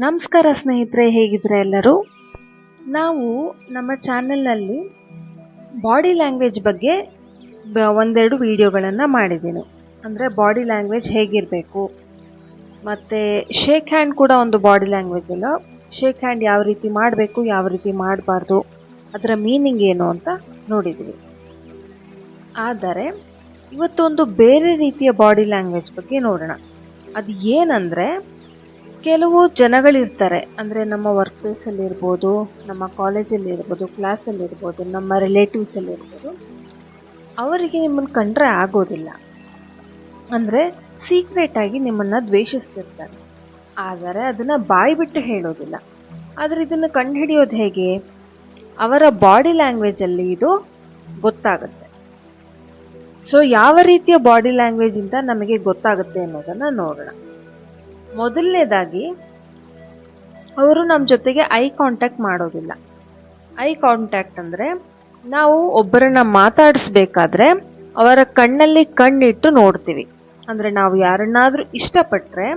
ನಮಸ್ಕಾರ ಸ್ನೇಹಿತರೆ, ಹೇಗಿದ್ರೆ ಎಲ್ಲರೂ. ನಾವು ನಮ್ಮ ಚಾನೆಲ್ನಲ್ಲಿ ಬಾಡಿ ಲ್ಯಾಂಗ್ವೇಜ್ ಬಗ್ಗೆ ಒಂದೆರಡು ವಿಡಿಯೋಗಳನ್ನು ಮಾಡಿದ್ದೀನಿ. ಅಂದರೆ ಬಾಡಿ ಲ್ಯಾಂಗ್ವೇಜ್ ಹೇಗಿರಬೇಕು, ಮತ್ತು ಶೇಕ್ ಹ್ಯಾಂಡ್ ಕೂಡ ಒಂದು ಬಾಡಿ ಲ್ಯಾಂಗ್ವೇಜ್ ಅಲ್ಲ. ಶೇಕ್ ಹ್ಯಾಂಡ್ ಯಾವ ರೀತಿ ಮಾಡಬೇಕು, ಯಾವ ರೀತಿ ಮಾಡಬಾರ್ದು, ಅದರ ಮೀನಿಂಗ್ ಏನು ಅಂತ ನೋಡಿದ್ದೀವಿ. ಆದರೆ ಇವತ್ತೊಂದು ಬೇರೆ ರೀತಿಯ ಬಾಡಿ ಲ್ಯಾಂಗ್ವೇಜ್ ಬಗ್ಗೆ ನೋಡೋಣ. ಅದು ಏನಂದರೆ, ಕೆಲವು ಜನಗಳಿರ್ತಾರೆ, ಅಂದರೆ ನಮ್ಮ ವರ್ಕ್ ಪ್ಲೇಸಲ್ಲಿ ಇರ್ಬೋದು, ನಮ್ಮ ಕಾಲೇಜಲ್ಲಿ ಇರ್ಬೋದು, ಕ್ಲಾಸಲ್ಲಿ ಇರ್ಬೋದು, ನಮ್ಮ ರಿಲೇಟಿವ್ಸಲ್ಲಿ ಇರ್ಬೋದು, ಅವರಿಗೆ ನಿಮ್ಮನ್ನು ಕಂಡ್ರೆ ಆಗೋದಿಲ್ಲ. ಅಂದರೆ ಸೀಕ್ರೆಟಾಗಿ ನಿಮ್ಮನ್ನು ದ್ವೇಷಿಸ್ತಿರ್ತಾರೆ, ಆದರೆ ಅದನ್ನು ಬಾಯಿ ಬಿಟ್ಟು ಹೇಳೋದಿಲ್ಲ. ಆದರೆ ಇದನ್ನು ಕಂಡುಹಿಡಿಯೋದು ಹೇಗೆ? ಅವರ ಬಾಡಿ ಲ್ಯಾಂಗ್ವೇಜಲ್ಲಿ ಇದು ಗೊತ್ತಾಗುತ್ತೆ. ಸೊ ಯಾವ ರೀತಿಯ ಬಾಡಿ ಲ್ಯಾಂಗ್ವೇಜಿಂದ ನಮಗೆ ಗೊತ್ತಾಗುತ್ತೆ ಅನ್ನೋದನ್ನು ನೋಡೋಣ. ಮೊದಲನೇದಾಗಿ, ಅವರು ನಮ್ಮ ಜೊತೆಗೆ ಐ ಕಾಂಟ್ಯಾಕ್ಟ್ ಮಾಡೋದಿಲ್ಲ. ಐ ಕಾಂಟ್ಯಾಕ್ಟ್ ಅಂದರೆ, ನಾವು ಒಬ್ಬರನ್ನ ಮಾತಾಡಿಸ್ಬೇಕಾದ್ರೆ ಅವರ ಕಣ್ಣಲ್ಲಿ ಕಣ್ಣಿಟ್ಟು ನೋಡ್ತೀವಿ. ಅಂದರೆ ನಾವು ಯಾರನ್ನಾದರೂ ಇಷ್ಟಪಟ್ಟರೆ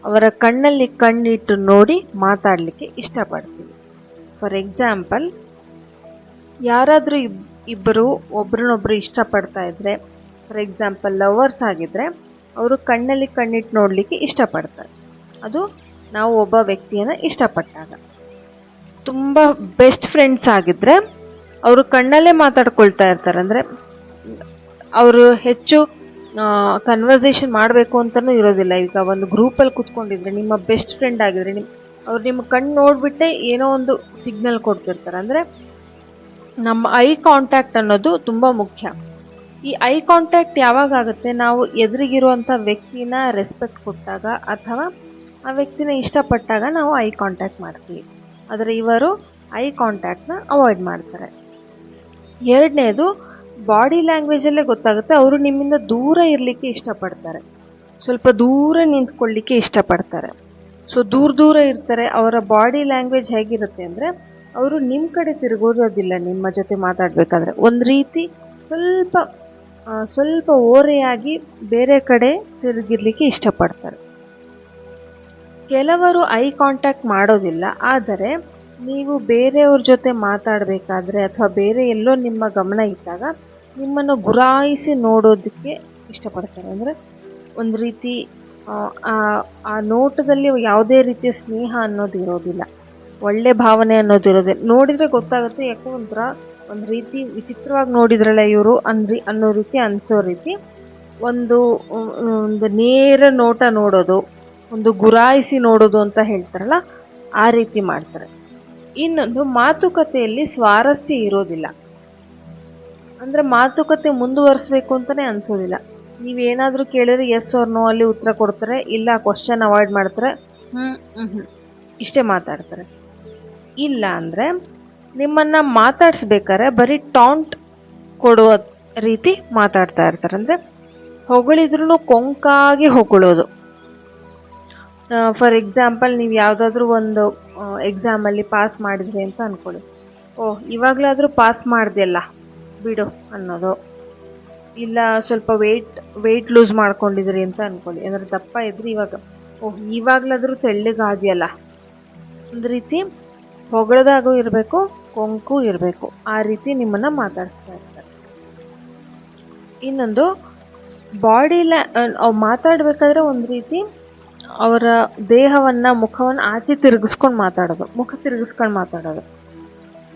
ಅವರ ಕಣ್ಣಲ್ಲಿ ಕಣ್ಣಿಟ್ಟು ನೋಡಿ ಮಾತಾಡಲಿಕ್ಕೆ ಇಷ್ಟಪಡ್ತೀವಿ. ಫಾರ್ ಎಕ್ಸಾಂಪಲ್, ಯಾರಾದರೂ ಇಬ್ಬರು ಒಬ್ರನ್ನೊಬ್ರು ಇಷ್ಟಪಡ್ತಾ ಇದ್ರೆ, ಫಾರ್ ಎಕ್ಸಾಂಪಲ್ ಲವರ್ಸ್ ಆಗಿದ್ರೆ, ಅವರು ಕಣ್ಣಲ್ಲಿ ಕಣ್ಣಿಟ್ಟು ನೋಡಲಿಕ್ಕೆ ಇಷ್ಟಪಡ್ತಾರೆ. ಅದು ನಾವು ಒಬ್ಬ ವ್ಯಕ್ತಿಯನ್ನು ಇಷ್ಟಪಟ್ಟಾಗ. ತುಂಬ ಬೆಸ್ಟ್ ಫ್ರೆಂಡ್ಸ್ ಆಗಿದ್ದರೆ ಅವರು ಕಣ್ಣಲ್ಲೇ ಮಾತಾಡ್ಕೊಳ್ತಾ ಇರ್ತಾರೆ. ಅಂದರೆ ಅವರು ಹೆಚ್ಚು ಕನ್ವರ್ಸೇಷನ್ ಮಾಡಬೇಕು ಅಂತಲೂ ಇರೋದಿಲ್ಲ. ಈಗ ಒಂದು ಗ್ರೂಪಲ್ಲಿ ಕೂತ್ಕೊಂಡಿದ್ರೆ, ನಿಮ್ಮ ಬೆಸ್ಟ್ ಫ್ರೆಂಡ್ ಆಗಿದ್ರೆ, ಅವ್ರು ನಿಮ್ಮ ಕಣ್ಣು ನೋಡಿಬಿಟ್ಟೆ ಏನೋ ಒಂದು ಸಿಗ್ನಲ್ ಕೊಡ್ತಿರ್ತಾರೆ. ಅಂದರೆ ನಮ್ಮ ಐ ಕಾಂಟ್ಯಾಕ್ಟ್ ಅನ್ನೋದು ತುಂಬ ಮುಖ್ಯ. ಈ ಐ ಕಾಂಟ್ಯಾಕ್ಟ್ ಯಾವಾಗ ಆಗುತ್ತೆ? ನಾವು ಎದುರಿಗಿರುವಂಥ ವ್ಯಕ್ತಿನ ರೆಸ್ಪೆಕ್ಟ್ ಕೊಟ್ಟಾಗ ಅಥವಾ ಆ ವ್ಯಕ್ತಿನ ಇಷ್ಟಪಟ್ಟಾಗ ನಾವು ಐ ಕಾಂಟ್ಯಾಕ್ಟ್ ಮಾಡ್ತೀವಿ. ಆದರೆ ಇವರು ಐ ಕಾಂಟ್ಯಾಕ್ಟ್ನ ಅವಾಯ್ಡ್ ಮಾಡ್ತಾರೆ. ಎರಡನೇದು, ಬಾಡಿ ಲ್ಯಾಂಗ್ವೇಜಲ್ಲೇ ಗೊತ್ತಾಗುತ್ತೆ, ಅವರು ನಿಮ್ಮಿಂದ ದೂರ ಇರಲಿಕ್ಕೆ ಇಷ್ಟಪಡ್ತಾರೆ, ಸ್ವಲ್ಪ ದೂರ ನಿಂತ್ಕೊಳ್ಳಿಕ್ಕೆ ಇಷ್ಟಪಡ್ತಾರೆ. ಸೊ ದೂರ ಇರ್ತಾರೆ. ಅವರ ಬಾಡಿ ಲ್ಯಾಂಗ್ವೇಜ್ ಹೇಗಿರುತ್ತೆ ಅಂದರೆ, ಅವರು ನಿಮ್ಮ ಕಡೆ ತಿರುಗೋದಿಲ್ಲ. ನಿಮ್ಮ ಜೊತೆ ಮಾತಾಡಬೇಕಾದ್ರೆ ಒಂದು ರೀತಿ ಸ್ವಲ್ಪ ಓರೆಯಾಗಿ ಬೇರೆ ಕಡೆ ತಿರುಗಿರ್ಲಿಕ್ಕೆ ಇಷ್ಟಪಡ್ತಾರೆ. ಕೆಲವರು ಐ ಕಾಂಟ್ಯಾಕ್ಟ್ ಮಾಡೋದಿಲ್ಲ, ಆದರೆ ನೀವು ಬೇರೆಯವ್ರ ಜೊತೆ ಮಾತಾಡಬೇಕಾದ್ರೆ ಅಥವಾ ಬೇರೆ ಎಲ್ಲೋ ನಿಮ್ಮ ಗಮನ ಇದ್ದಾಗ ನಿಮ್ಮನ್ನು ಗುರಾಯಿಸಿ ನೋಡೋದಕ್ಕೆ ಇಷ್ಟಪಡ್ತಾರೆ. ಅಂದರೆ ಒಂದು ರೀತಿ ಆ ನೋಟದಲ್ಲಿ ಯಾವುದೇ ರೀತಿಯ ಸ್ನೇಹ ಅನ್ನೋದು ಇರೋದಿಲ್ಲ, ಒಳ್ಳೆ ಭಾವನೆ ಅನ್ನೋದು ಇರೋದಿಲ್ಲ. ನೋಡಿದರೆ ಗೊತ್ತಾಗುತ್ತೆ, ಯಾಕೋ ಒಂದು ರೀತಿ ವಿಚಿತ್ರವಾಗಿ ನೋಡಿದ್ರಲ್ಲ ಇವರು ಅನ್ನೋ ರೀತಿ ಅನಿಸೋ ರೀತಿ ಒಂದು ನೇರ ನೋಟ ನೋಡೋದು, ಒಂದು ಗುರಾಯಿಸಿ ನೋಡೋದು ಅಂತ ಹೇಳ್ತಾರಲ್ಲ, ಆ ರೀತಿ ಮಾಡ್ತಾರೆ. ಇನ್ನೊಂದು, ಮಾತುಕತೆಯಲ್ಲಿ ಸ್ವಾರಸ್ಯ ಇರೋದಿಲ್ಲ. ಅಂದರೆ ಮಾತುಕತೆ ಮುಂದುವರಿಸ್ಬೇಕು ಅಂತಲೇ ಅನಿಸೋದಿಲ್ಲ. ನೀವೇನಾದರೂ ಕೇಳಿದ್ರೆ ಎಸ್ ಆರ್ ನೋ ಅಲ್ಲಿ ಉತ್ತರ ಕೊಡ್ತಾರೆ, ಇಲ್ಲ ಕ್ವಶನ್ ಅವಾಯ್ಡ್ ಮಾಡ್ತಾರೆ, ಇಷ್ಟೇ ಮಾತಾಡ್ತಾರೆ. ಇಲ್ಲ ಅಂದರೆ ನಿಮ್ಮನ್ನು ಮಾತಾಡಿಸ್ಬೇಕಾದ್ರೆ ಬರೀ ಟಾಂಟ್ ಕೊಡುವ ರೀತಿ ಮಾತಾಡ್ತಾ ಇರ್ತಾರೆ. ಅಂದರೆ ಹೊಗಳಿದ್ರೂ ಕೊಂಕಾಗಿ ಹೊಗಳೋದು. ಫಾರ್ ಎಕ್ಸಾಂಪಲ್, ನೀವು ಯಾವುದಾದ್ರೂ ಒಂದು ಎಕ್ಸಾಮಲ್ಲಿ ಪಾಸ್ ಮಾಡಿದ್ರಿ ಅಂತ ಅಂದ್ಕೊಳ್ಳಿ. ಇವಾಗಲಾದರೂ ಪಾಸ್ ಮಾಡಿದೆಯಲ್ಲ ಬಿಡು ಅನ್ನೋದು. ಇಲ್ಲ ಸ್ವಲ್ಪ ವೆಯ್ಟ್ ಲೂಸ್ ಮಾಡ್ಕೊಂಡಿದ್ರಿ ಅಂತ ಅಂದ್ಕೊಳ್ಳಿ, ಅಂದರೆ ದಪ್ಪ ಇದ್ರಿ, ಇವಾಗಲಾದರೂ ತೆಳ್ಳಗಾದ್ಯಲ್ಲ. ಒಂದು ರೀತಿ ಹೊಗಳದಾಗೂ ಇರಬೇಕು, ಕೊಂಕು ಇರಬೇಕು, ಆ ರೀತಿ ನಿಮ್ಮನ್ನು ಮಾತಾಡಿಸ್ತಾ ಇರ್ತಾರೆ. ಇನ್ನೊಂದು, ಮಾತಾಡಬೇಕಾದ್ರೆ ಒಂದು ರೀತಿ ಅವರ ದೇಹವನ್ನು, ಮುಖವನ್ನು ಆಚೆ ತಿರುಗಿಸ್ಕೊಂಡು ಮಾತಾಡೋದು, ಮುಖ ತಿರುಗಿಸ್ಕೊಂಡು ಮಾತಾಡೋದು.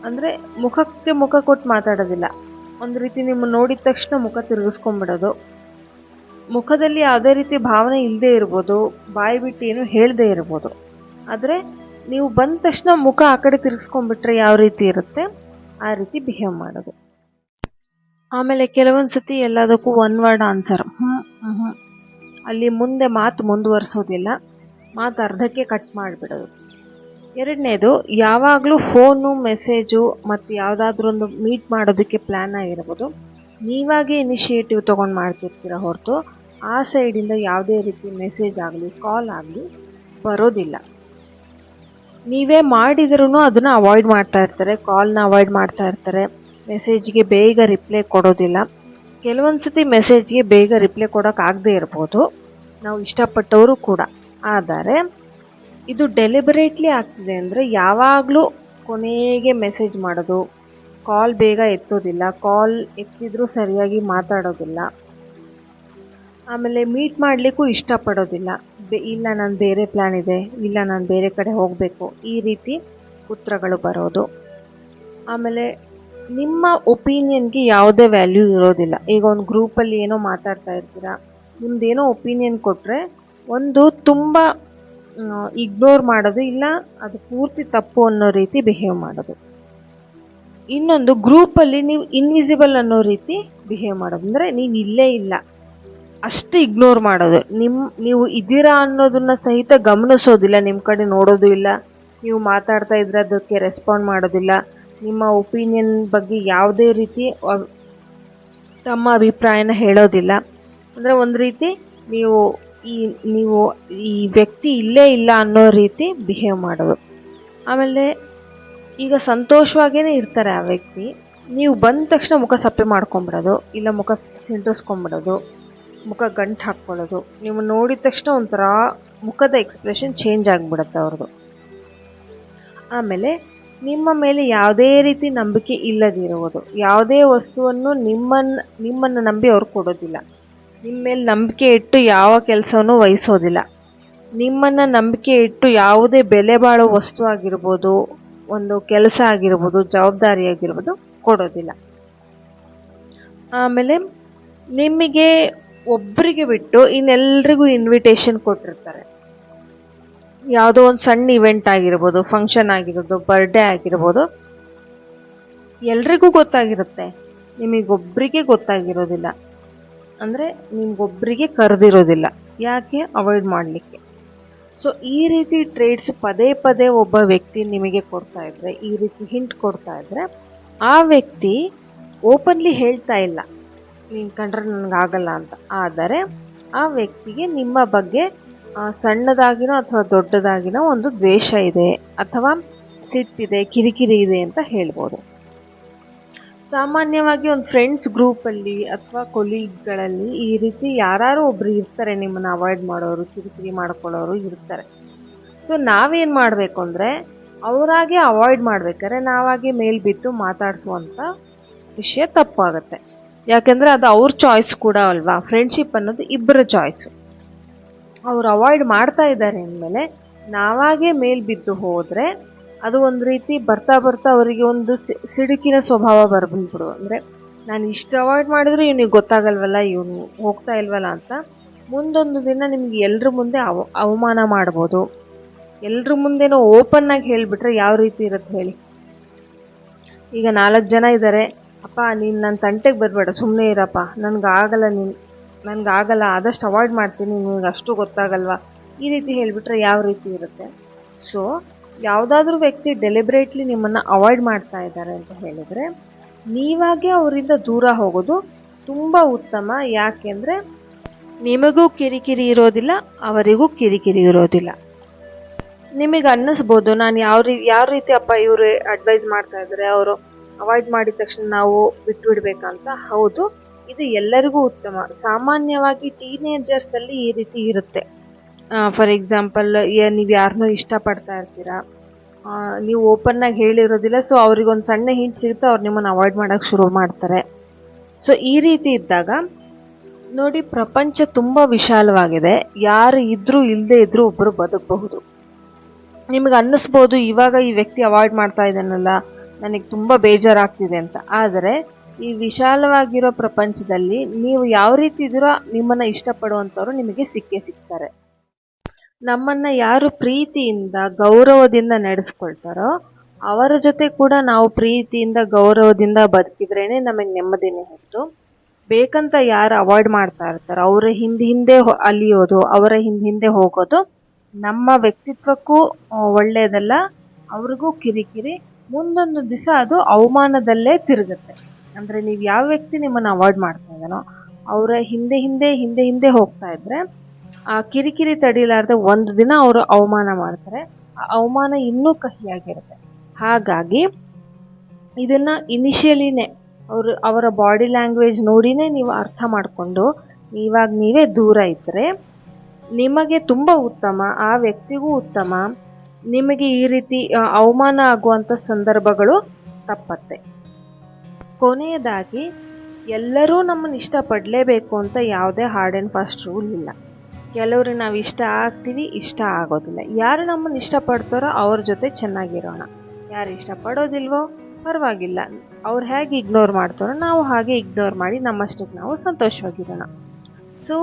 ಅಂದರೆ ಮುಖಕ್ಕೆ ಮುಖ ಕೊಟ್ಟು ಮಾತಾಡೋದಿಲ್ಲ. ಒಂದು ರೀತಿ ನಿಮ್ಮ ನೋಡಿದ ತಕ್ಷಣ ಮುಖ ತಿರುಗಿಸ್ಕೊಂಡ್ಬಿಡೋದು. ಮುಖದಲ್ಲಿ ಯಾವುದೇ ರೀತಿ ಭಾವನೆ ಇಲ್ಲದೆ ಇರ್ಬೋದು, ಬಾಯಿ ಬಿಟ್ಟು ಏನು ಹೇಳದೇ ಇರ್ಬೋದು, ಆದರೆ ನೀವು ಬಂದ ತಕ್ಷಣ ಮುಖ ಆ ಕಡೆ ತಿರುಗಿಸ್ಕೊಂಡ್ಬಿಟ್ರೆ ಯಾವ ರೀತಿ ಇರುತ್ತೆ ಆ ರೀತಿ ಬಿಹೇವ್ ಮಾಡೋದು. ಆಮೇಲೆ ಕೆಲವೊಂದು ಸತಿ ಎಲ್ಲದಕ್ಕೂ ಒನ್ ವರ್ಡ್ ಆನ್ಸರ್, ಅಲ್ಲಿ ಮುಂದೆ ಮಾತು ಮುಂದುವರಿಸೋದಿಲ್ಲ, ಮಾತು ಅರ್ಧಕ್ಕೆ ಕಟ್ ಮಾಡಿಬಿಡೋದು. ಎರಡನೇದು, ಯಾವಾಗಲೂ ಫೋನು, ಮೆಸೇಜು ಮತ್ತು ಯಾವುದಾದ್ರೂ ಒಂದು ಮೀಟ್ ಮಾಡೋದಕ್ಕೆ ಪ್ಲ್ಯಾನ್ ಆಗಿರ್ಬೋದು, ನೀವಾಗೇ ಇನಿಷಿಯೇಟಿವ್ ತೊಗೊಂಡು ಮಾಡ್ತಿರ್ತೀರ ಹೊರತು ಆ ಸೈಡಿಂದ ಯಾವುದೇ ರೀತಿ ಮೆಸೇಜ್ ಆಗಲಿ ಕಾಲ್ ಆಗಲಿ ಬರೋದಿಲ್ಲ. ನೀವೇ ಮಾಡಿದ್ರೂ ಅದನ್ನು ಅವಾಯ್ಡ್ ಮಾಡ್ತಾ ಇರ್ತಾರೆ, ಕಾಲ್ನ ಅವಾಯ್ಡ್ ಮಾಡ್ತಾ ಇರ್ತಾರೆ, ಮೆಸೇಜ್ಗೆ ಬೇಗ ರಿಪ್ಲೈ ಕೊಡೋದಿಲ್ಲ. ಕೆಲವೊಂದು ಸತಿ ಮೆಸೇಜ್ಗೆ ಬೇಗ ರಿಪ್ಲೈ ಕೊಡೋಕ್ಕಾಗದೇ ಇರ್ಬೋದು, ನಾವು ಇಷ್ಟಪಟ್ಟವರು ಕೂಡ. ಆದರೆ ಇದು ಡೆಲಿಬರೇಟ್ಲಿ ಆಗ್ತಿದೆ ಅಂದರೆ ಯಾವಾಗಲೂ ಕೊನೆಗೆ ಮೆಸೇಜ್ ಮಾಡೋದು, ಕಾಲ್ ಬೇಗ ಎತ್ತೋದಿಲ್ಲ, ಕಾಲ್ ಎತ್ತಿದ್ರೂ ಸರಿಯಾಗಿ ಮಾತಾಡೋದಿಲ್ಲ, ಆಮೇಲೆ ಮೀಟ್ ಮಾಡಲಿಕ್ಕೂ ಇಷ್ಟಪಡೋದಿಲ್ಲ, ಇಲ್ಲ ನಾನು ಬೇರೆ ಪ್ಲ್ಯಾನ್ ಇದೆ, ಇಲ್ಲ ನಾನು ಬೇರೆ ಕಡೆ ಹೋಗಬೇಕು, ಈ ರೀತಿ ಉತ್ತರಗಳು ಬರೋದು. ಆಮೇಲೆ ನಿಮ್ಮ ಒಪಿನಿಯನ್ಗೆ ಯಾವುದೇ ವ್ಯಾಲ್ಯೂ ಇರೋದಿಲ್ಲ. ಈಗ ಒಂದು ಗ್ರೂಪಲ್ಲಿ ಏನೋ ಮಾತಾಡ್ತಾ ಇರ್ತೀರಾ, ನಿಮ್ದೇನೋ ಒಪಿನಿಯನ್ ಕೊಟ್ಟರೆ ಒಂದು ತುಂಬ ಇಗ್ನೋರ್ ಮಾಡೋದು, ಇಲ್ಲ ಅದು ಪೂರ್ತಿ ತಪ್ಪು ಅನ್ನೋ ರೀತಿ ಬಿಹೇವ್ ಮಾಡೋದು. ಇನ್ನೊಂದು ಗ್ರೂಪಲ್ಲಿ ನೀವು ಇನ್ವಿಸಿಬಲ್ ಅನ್ನೋ ರೀತಿ ಬಿಹೇವ್ ಮಾಡೋದು, ಅಂದರೆ ನೀವು ಇಲ್ಲೇ ಇಲ್ಲ ಅಷ್ಟು ಇಗ್ನೋರ್ ಮಾಡೋದು. ನೀವು ಇದ್ದೀರಾ ಅನ್ನೋದನ್ನ ಸಹಿತ ಗಮನಿಸೋದಿಲ್ಲ, ನಿಮ್ಮ ಕಡೆ ನೋಡೋದು ಇಲ್ಲ, ನೀವು ಮಾತಾಡ್ತಾ ಇದ್ರೆ ಅದಕ್ಕೆ ರೆಸ್ಪಾಂಡ್ ಮಾಡೋದಿಲ್ಲ, ನಿಮ್ಮ ಒಪಿನಿಯನ್ ಬಗ್ಗೆ ಯಾವುದೇ ರೀತಿ ತಮ್ಮ ಅಭಿಪ್ರಾಯನ ಹೇಳೋದಿಲ್ಲ. ಅಂದರೆ ಒಂದು ರೀತಿ ನೀವು ಈ ವ್ಯಕ್ತಿ ಇಲ್ಲೇ ಇಲ್ಲ ಅನ್ನೋ ರೀತಿ ಬಿಹೇವ್ ಮಾಡೋದು. ಆಮೇಲೆ ಈಗ ಸಂತೋಷವಾಗೇ ಇರ್ತಾರೆ ಆ ವ್ಯಕ್ತಿ, ನೀವು ಬಂದ ತಕ್ಷಣ ಮುಖ ಸಪ್ಪೆ ಮಾಡ್ಕೊಂಬಿಡೋದು, ಇಲ್ಲ ಮುಖ ಸಿಂಟಿಸ್ಕೊಂಬಿಡೋದು, ಮುಖ ಗಂಟು ಹಾಕ್ಕೊಳ್ಳೋದು, ನೀವು ನೋಡಿದ ತಕ್ಷಣ ಒಂಥರ ಮುಖದ ಎಕ್ಸ್ಪ್ರೆಷನ್ ಚೇಂಜ್ ಆಗಿಬಿಡುತ್ತೆ ಅವ್ರದ್ದು. ಆಮೇಲೆ ನಿಮ್ಮ ಮೇಲೆ ಯಾವುದೇ ರೀತಿ ನಂಬಿಕೆ ಇಲ್ಲದಿರುವುದು, ಯಾವುದೇ ವಸ್ತುವನ್ನು ನಿಮ್ಮನ್ನು ನಂಬಿ ಅವ್ರು ಕೊಡೋದಿಲ್ಲ, ನಿಮ್ಮ ಮೇಲೆ ನಂಬಿಕೆ ಇಟ್ಟು ಯಾವ ಕೆಲಸವನ್ನು ವಹಿಸೋದಿಲ್ಲ, ನಿಮ್ಮನ್ನು ನಂಬಿಕೆ ಇಟ್ಟು ಯಾವುದೇ ಬೆಲೆ ಬಾಳೋ ವಸ್ತು ಆಗಿರ್ಬೋದು, ಒಂದು ಕೆಲಸ ಆಗಿರ್ಬೋದು, ಜವಾಬ್ದಾರಿ ಆಗಿರ್ಬೋದು ಕೊಡೋದಿಲ್ಲ. ಆಮೇಲೆ ನಿಮಗೆ ಒಬ್ಬರಿಗೆ ಬಿಟ್ಟು ಇನ್ನೆಲ್ರಿಗೂ ಇನ್ವಿಟೇಷನ್ ಕೊಟ್ಟಿರ್ತಾರೆ. ಯಾವುದೋ ಒಂದು ಸಣ್ಣ ಇವೆಂಟ್ ಆಗಿರ್ಬೋದು, ಫಂಕ್ಷನ್ ಆಗಿರ್ಬೋದು, ಬರ್ಡೇ ಆಗಿರ್ಬೋದು, ಎಲ್ರಿಗೂ ಗೊತ್ತಾಗಿರುತ್ತೆ, ನಿಮಗೊಬ್ಬರಿಗೆ ಗೊತ್ತಾಗಿರೋದಿಲ್ಲ. ಅಂದರೆ ನಿಮ್ಗೊಬ್ಬರಿಗೆ ಕರೆದಿರೋದಿಲ್ಲ. ಯಾಕೆ? ಅವಾಯ್ಡ್ ಮಾಡಲಿಕ್ಕೆ. ಸೊ ಈ ರೀತಿ ಟ್ರೇಡ್ಸ್ ಪದೇ ಪದೇ ಒಬ್ಬ ವ್ಯಕ್ತಿ ನಿಮಗೆ ಕೊಡ್ತಾ ಇದ್ರೆ, ಈ ರೀತಿ ಹಿಂಟ್ ಕೊಡ್ತಾ ಇದ್ರೆ, ಆ ವ್ಯಕ್ತಿ ಓಪನ್ಲಿ ಹೇಳ್ತಾ ಇಲ್ಲ ನೀನು ಕಂಡ್ರೆ ನನಗಾಗಲ್ಲ ಅಂತ, ಆದರೆ ಆ ವ್ಯಕ್ತಿಗೆ ನಿಮ್ಮ ಬಗ್ಗೆ ಸಣ್ಣದಾಗಿನೋ ಅಥವಾ ದೊಡ್ಡದಾಗಿನೋ ಒಂದು ದ್ವೇಷ ಇದೆ, ಅಥವಾ ಸಿಟ್ಟಿದೆ, ಕಿರಿಕಿರಿ ಇದೆ ಅಂತ ಹೇಳ್ಬೋದು. ಸಾಮಾನ್ಯವಾಗಿ ಒಂದು ಫ್ರೆಂಡ್ಸ್ ಗ್ರೂಪಲ್ಲಿ ಅಥವಾ ಕೊಲೀಗ್ಗಳಲ್ಲಿ ಈ ರೀತಿ ಯಾರು ಒಬ್ರು ಇರ್ತಾರೆ, ನಿಮ್ಮನ್ನು ಅವಾಯ್ಡ್ ಮಾಡೋರು, ಕಿರಿಕಿರಿ ಮಾಡ್ಕೊಳ್ಳೋರು ಇರ್ತಾರೆ. ಸೊ ನಾವೇನು ಮಾಡಬೇಕು ಅಂದರೆ, ಅವರಾಗೆ ಅವಾಯ್ಡ್ ಮಾಡ್ಬೇಕಾದ್ರೆ ನಾವಾಗೆ ಮೇಲ್ಬಿದ್ದು ಮಾತಾಡಿಸುವಂಥ ವಿಷಯ ತಪ್ಪಾಗುತ್ತೆ. ಯಾಕೆಂದರೆ ಅದು ಅವ್ರ ಚಾಯ್ಸ್ ಕೂಡ ಅಲ್ವಾ. ಫ್ರೆಂಡ್ಶಿಪ್ ಅನ್ನೋದು ಇಬ್ಬರ ಚಾಯ್ಸು. ಅವ್ರು ಅವಾಯ್ಡ್ ಮಾಡ್ತಾ ಇದ್ದಾರೆ ಅಂದಮೇಲೆ ನಾವಾಗೆ ಮೇಲ್ಬಿದ್ದು ಹೋದರೆ ಅದು ಒಂದು ರೀತಿ ಬರ್ತಾ ಬರ್ತಾ ಅವರಿಗೆ ಒಂದು ಸಿಡುಕಿನ ಸ್ವಭಾವ ಬರ್ಬಿಡ್ಬಿಡು. ಅಂದರೆ ನಾನು ಇಷ್ಟು ಅವಾಯ್ಡ್ ಮಾಡಿದ್ರು ಇವನಿಗೆ ಗೊತ್ತಾಗಲ್ವಲ್ಲ, ಇವನು ಹೋಗ್ತಾ ಇಲ್ವಲ್ಲ ಅಂತ ಮುಂದೊಂದು ದಿನ ನಿಮ್ಗೆ ಎಲ್ರ ಮುಂದೆ ಅವಮಾನ ಮಾಡ್ಬೋದು. ಎಲ್ರ ಮುಂದೆನೋ ಓಪನ್ನಾಗಿ ಹೇಳಿಬಿಟ್ರೆ ಯಾವ ರೀತಿ ಇರುತ್ತೆ ಹೇಳಿ. ಈಗ 4 ಜನ ಇದ್ದಾರೆ, ಅಪ್ಪ ನೀನು ನನ್ನ ತಂಟೆಗೆ ಬರಬೇಡ, ಸುಮ್ಮನೆ ಇರಪ್ಪ, ನನಗಾಗಲ್ಲ, ಆದಷ್ಟು ಅವಾಯ್ಡ್ ಮಾಡ್ತೀನಿ, ನಿಮಗೆ ಅಷ್ಟು ಗೊತ್ತಾಗಲ್ವಾ, ಈ ರೀತಿ ಹೇಳಿಬಿಟ್ರೆ ಯಾವ ರೀತಿ ಇರುತ್ತೆ. ಸೊ ಯಾವುದಾದ್ರೂ ವ್ಯಕ್ತಿ ಡೆಲಿಬ್ರೇಟ್ಲಿ ನಿಮ್ಮನ್ನು ಅವಾಯ್ಡ್ ಮಾಡ್ತಾ ಇದ್ದಾರೆ ಅಂತ ಹೇಳಿದರೆ ನೀವಾಗೆ ಅವರಿಂದ ದೂರ ಹೋಗೋದು ತುಂಬ ಉತ್ತಮ. ಯಾಕೆಂದರೆ ನಿಮಗೂ ಕಿರಿಕಿರಿ ಇರೋದಿಲ್ಲ, ಅವರಿಗೂ ಕಿರಿಕಿರಿ ಇರೋದಿಲ್ಲ. ನಿಮಗೆ ಅನ್ನಿಸ್ಬೋದು ನಾನು ಯಾವ ರೀತಿ ಅಪ್ಪ ಇವರು ಅಡ್ವೈಸ್ ಮಾಡ್ತಾ ಇದ್ದಾರೆ, ಅವರು ಅವಾಯ್ಡ್ ಮಾಡಿದ ತಕ್ಷಣ ನಾವು ಬಿಟ್ಬಿಡ್ಬೇಕಂತ. ಹೌದು, ಇದು ಎಲ್ಲರಿಗೂ ಉತ್ತಮ. ಸಾಮಾನ್ಯವಾಗಿ ಟೀನೇಜರ್ಸಲ್ಲಿ ಈ ರೀತಿ ಇರುತ್ತೆ. ಫಾರ್ ಎಕ್ಸಾಂಪಲ್, ನೀವು ಯಾರನ್ನೂ ಇಷ್ಟಪಡ್ತಾ ಇರ್ತೀರಾ, ನೀವು ಓಪನ್ನಾಗಿ ಹೇಳಿರೋದಿಲ್ಲ, ಸೊ ಅವ್ರಿಗೊಂದು ಸಣ್ಣ ಹಿಂಟ್ ಸಿಗುತ್ತೆ, ಅವ್ರು ನಿಮ್ಮನ್ನು ಅವಾಯ್ಡ್ ಮಾಡೋಕ್ಕೆ ಶುರು ಮಾಡ್ತಾರೆ. ಸೊ ಈ ರೀತಿ ಇದ್ದಾಗ ನೋಡಿ, ಪ್ರಪಂಚ ತುಂಬ ವಿಶಾಲವಾಗಿದೆ, ಯಾರು ಇದ್ರೂ ಇಲ್ಲದೆ ಇದ್ರೂ ಒಬ್ಬರು ಬದುಕಬಹುದು. ನಿಮಗೆ ಅನ್ನಿಸ್ಬೋದು ಇವಾಗ ಈ ವ್ಯಕ್ತಿ ಅವಾಯ್ಡ್ ಮಾಡ್ತಾ ಇದ್ದಾನಲ್ಲ, ನನಗೆ ತುಂಬ ಬೇಜಾರಾಗ್ತಿದೆ ಅಂತ. ಆದರೆ ಈ ವಿಶಾಲವಾಗಿರೋ ಪ್ರಪಂಚದಲ್ಲಿ ನೀವು ಯಾವ ರೀತಿ ಇದ್ದೀರೋ ನಿಮ್ಮನ್ನು ಇಷ್ಟಪಡುವಂಥವ್ರು ನಿಮಗೆ ಸಿಕ್ಕೇ ಸಿಗ್ತಾರೆ. ನಮ್ಮನ್ನು ಯಾರು ಪ್ರೀತಿಯಿಂದ ಗೌರವದಿಂದ ನಡೆಸ್ಕೊಳ್ತಾರೋ ಅವರ ಜೊತೆ ಕೂಡ ನಾವು ಪ್ರೀತಿಯಿಂದ ಗೌರವದಿಂದ ಬದುಕಿದ್ರೇನೆ ನಮಗೆ ನೆಮ್ಮದಿನೇ ಹೊತ್ತು. ಬೇಕಂತ ಯಾರು ಅವಾಯ್ಡ್ ಮಾಡ್ತಾ ಇರ್ತಾರೋ ಅವರ ಹಿಂದೆ ಅಲಿಯೋದು, ಅವರ ಹಿಂದೆ ಹೋಗೋದು ನಮ್ಮ ವ್ಯಕ್ತಿತ್ವಕ್ಕೂ ಒಳ್ಳೆಯದಲ್ಲ, ಅವ್ರಿಗೂ ಕಿರಿಕಿರಿ. ಮುಂದೊಂದು ದಿವಸ ಅದು ಅವಮಾನದಲ್ಲೇ ತಿರುಗುತ್ತೆ. ಅಂದರೆ ನೀವು ಯಾವ ವ್ಯಕ್ತಿ ನಿಮ್ಮನ್ನು ಅವಾಯ್ಡ್ ಮಾಡ್ತಾ ಇದ್ದಾನೋ ಅವರ ಹಿಂದೆ ಹೋಗ್ತಾ ಇದ್ರೆ ಆ ಕಿರಿಕಿರಿ ತಡಿಲಾರ್ದೆ ಒಂದು ದಿನ ಅವರು ಅವಮಾನ ಮಾಡ್ತಾರೆ. ಆ ಅವಮಾನ ಇನ್ನೂ ಕಹಿಯಾಗಿರುತ್ತೆ. ಹಾಗಾಗಿ ಇದನ್ನು ಇನಿಷಿಯಲಿನೇ ಅವರ ಬಾಡಿ ಲ್ಯಾಂಗ್ವೇಜ್ ನೋಡಿನೇ ನೀವು ಅರ್ಥ ಮಾಡಿಕೊಂಡು ನೀವೇ ದೂರ ಇದ್ದರೆ ನಿಮಗೆ ತುಂಬ ಉತ್ತಮ, ಆ ವ್ಯಕ್ತಿಗೂ ಉತ್ತಮ. ನಿಮಗೆ ಈ ರೀತಿ ಅವಮಾನ ಆಗುವಂಥ ಸಂದರ್ಭಗಳು ತಪ್ಪತ್ತೆ. ಕೊನೆಯದಾಗಿ, ಎಲ್ಲರೂ ನಮ್ಮನ್ನು ಇಷ್ಟಪಡಲೇಬೇಕು ಅಂತ ಯಾವುದೇ ಹಾರ್ಡ್ ಆ್ಯಂಡ್ ಫಾಸ್ಟ್ ರೂಲ್ ಇಲ್ಲ. ಕೆಲವ್ರಿಗೆ ನಾವು ಇಷ್ಟ ಆಗ್ತೀವಿ, ಇಷ್ಟ ಆಗೋದಿಲ್ಲ. ಯಾರು ನಮ್ಮನ್ನು ಇಷ್ಟಪಡ್ತಾರೋ ಅವ್ರ ಜೊತೆ ಚೆನ್ನಾಗಿರೋಣ. ಯಾರು ಇಷ್ಟಪಡೋದಿಲ್ವೋ ಪರವಾಗಿಲ್ಲ, ಅವ್ರು ಹೇಗೆ ಇಗ್ನೋರ್ ಮಾಡ್ತಾರೋ ನಾವು ಹಾಗೆ ಇಗ್ನೋರ್ ಮಾಡಿ ನಮ್ಮಷ್ಟಕ್ಕೆ ನಾವು ಸಂತೋಷವಾಗಿರೋಣ. ಸೊ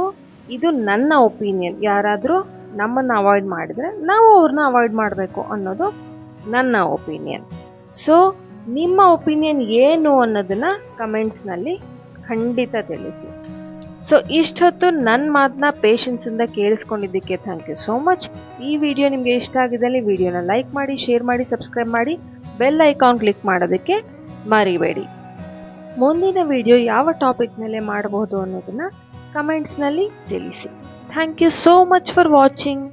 ಇದು ನನ್ನ ಒಪಿನಿಯನ್. ಯಾರಾದರೂ ನಮ್ಮನ್ನು ಅವಾಯ್ಡ್ ಮಾಡಿದರೆ ನಾವು ಅವ್ರನ್ನ ಅವಾಯ್ಡ್ ಮಾಡಬೇಕು ಅನ್ನೋದು ನನ್ನ ಒಪಿನಿಯನ್. ಸೊ ನಿಮ್ಮ ಒಪಿನಿಯನ್ ಏನು ಅನ್ನೋದನ್ನು ಕಮೆಂಟ್ಸ್ನಲ್ಲಿ ಖಂಡಿತ ತಿಳಿಸಿ. ಸೊ ಇಷ್ಟೊತ್ತು ನನ್ನ ಮಾತನ್ನ ಪೇಷನ್ಸಿಂದ ಕೇಳಿಸ್ಕೊಂಡಿದ್ದಕ್ಕೆ ಥ್ಯಾಂಕ್ ಯು ಸೋ ಮಚ್. ಈ ವಿಡಿಯೋ ನಿಮಗೆ ಇಷ್ಟ ಆಗಿದ್ದಲ್ಲಿ ವಿಡಿಯೋನ ಲೈಕ್ ಮಾಡಿ, ಶೇರ್ ಮಾಡಿ, ಸಬ್ಸ್ಕ್ರೈಬ್ ಮಾಡಿ, ಬೆಲ್ ಐಕಾನ್ ಕ್ಲಿಕ್ ಮಾಡೋದಕ್ಕೆ ಮರಿಬೇಡಿ. ಮುಂದಿನ ವಿಡಿಯೋ ಯಾವ ಟಾಪಿಕ್ ಮೇಲೆ ಮಾಡಬಹುದು ಅನ್ನೋದನ್ನು ಕಮೆಂಟ್ಸ್ನಲ್ಲಿ ತಿಳಿಸಿ. Thank you so much for watching.